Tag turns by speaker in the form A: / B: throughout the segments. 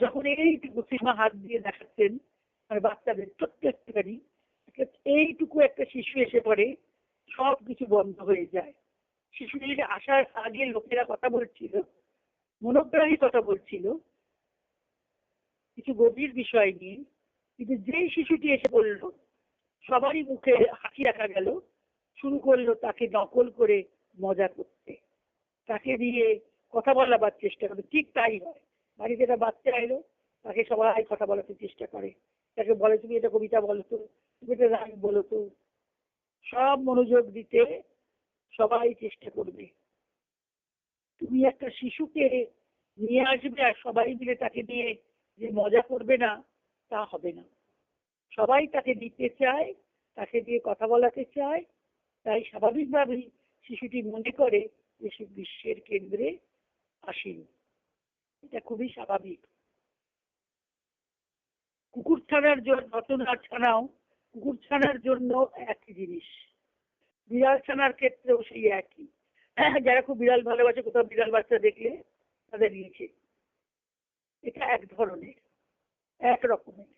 A: যখন এইটুকু সীমা হাত দিয়ে দেখাচ্ছেন, মানে বাচ্চাদের প্রত্যেকটারই এইটুকু একটা শিশু এসে পড়ে, সব কিছু বন্ধ হয়ে যায়। শিশুটি আসার আগে লোকেরা কথা বলছিল, মনোগ্রাহী কথা বলছিল কিছু গভীর বিষয় নিয়ে, কিন্তু যেই শিশুটি এসে পড়ল সবারই মুখে হাসি রাখা গেল, শুরু করলো তাকে নকল করে মজা করতে, তাকে দিয়ে কথা বলাবার চেষ্টা করে। ঠিক তাই হয়, বাড়িতে একটা বাচ্চা এলো, তাকে সবাই কথা বলাতে চেষ্টা করে, তাকে বলে তুমি এটা কবিতা বলো তো, তুমি এটা গান বলো তো, সব মনোযোগ দিতে সবাই চেষ্টা করবে। তুমি একটা শিশুকে নিয়ে আসবে আর সবাই মিলে তাকে নিয়ে যে মজা করবে না, তা হবে না। সবাই তাকে দিতে চায়, তাকে দিয়ে কথা বলাতে চায়, তাই স্বাভাবিকভাবেই শিশুটি মনে করে যে সে বিশ্বের কেন্দ্রে আসেন। এটা খুবই স্বাভাবিক। কুকুর ছানার ঘটনার ছানাও কুকুর ছানার জন্য একই জিনিস, বিড়াল ছানার ক্ষেত্রেও সেই একই। যারা খুব বিড়াল ভালোবাসে, কোথাও বিড়াল বাচ্চা দেখলে তাদের নিচে, এটা এক ধরনের, এক রকমের।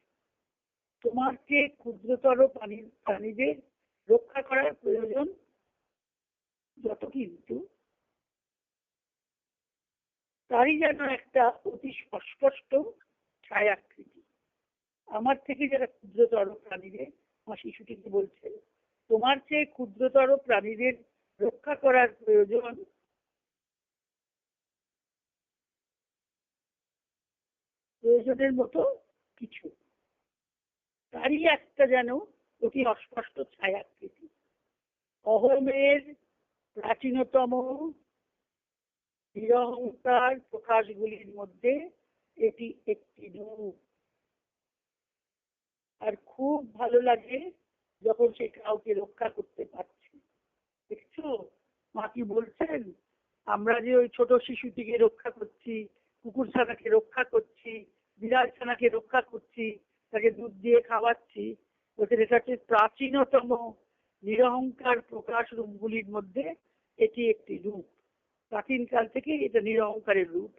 A: তোমার চেয়ে ক্ষুদ্রতর প্রাণীদের রক্ষা করার প্রয়োজন যত, কিন্তু তারই যেন একটা অতি অস্পষ্ট ছায়াকৃতি। আমার থেকে যারা ক্ষুদ্রতর প্রাণীদের, আমার শিশুটিকে বলছে তোমার চেয়ে ক্ষুদ্রতর প্রাণীদের রক্ষা করার প্রয়োজনের মতো কিছু, তারই একটা যেন অতি অস্পষ্ট ছায়াকৃতি। অহমের প্রাচীনতম নিরহংকার প্রকাশগুলির মধ্যে এটি একটি রূপ। আর খুব ভালো লাগে যখন সে কাউকে রক্ষা করতে পারছে। দেখছো মা কি বলছেন, আমরা যে ওই ছোট শিশুটিকে রক্ষা করছি, কুকুর ছানাকে রক্ষা করছি, বিড়াল ছানাকে রক্ষা করছি, তাকে দুধ দিয়ে খাওয়াচ্ছি, ওদের এটা হচ্ছে প্রাচীনতম নিরহংকার প্রকাশ রূপগুলির মধ্যে এটি একটি রূপ। প্রাচীনকাল থেকে এটা নিরহংকারের রূপ।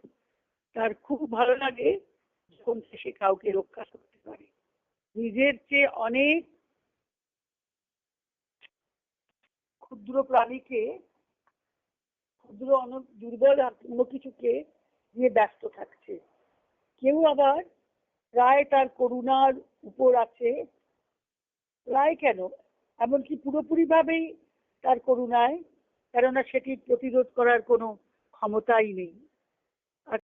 A: তার খুব ভালো লাগে যখন সে কাউকে রক্ষা করতে পারে। নিজের চেয়ে অনেক ক্ষুদ্র প্রাণীকে, ক্ষুদ্র দুর্বল কোনো কিছুকে নিয়ে ব্যস্ত থাকছে। কেউ আবার প্রায় তার করুণার উপর আছে, প্রায় কেন এমনকি পুরোপুরি ভাবেই তার করুণায়, কেননা সেটি প্রতিরোধ করার কোনো ক্ষমতাই নেই।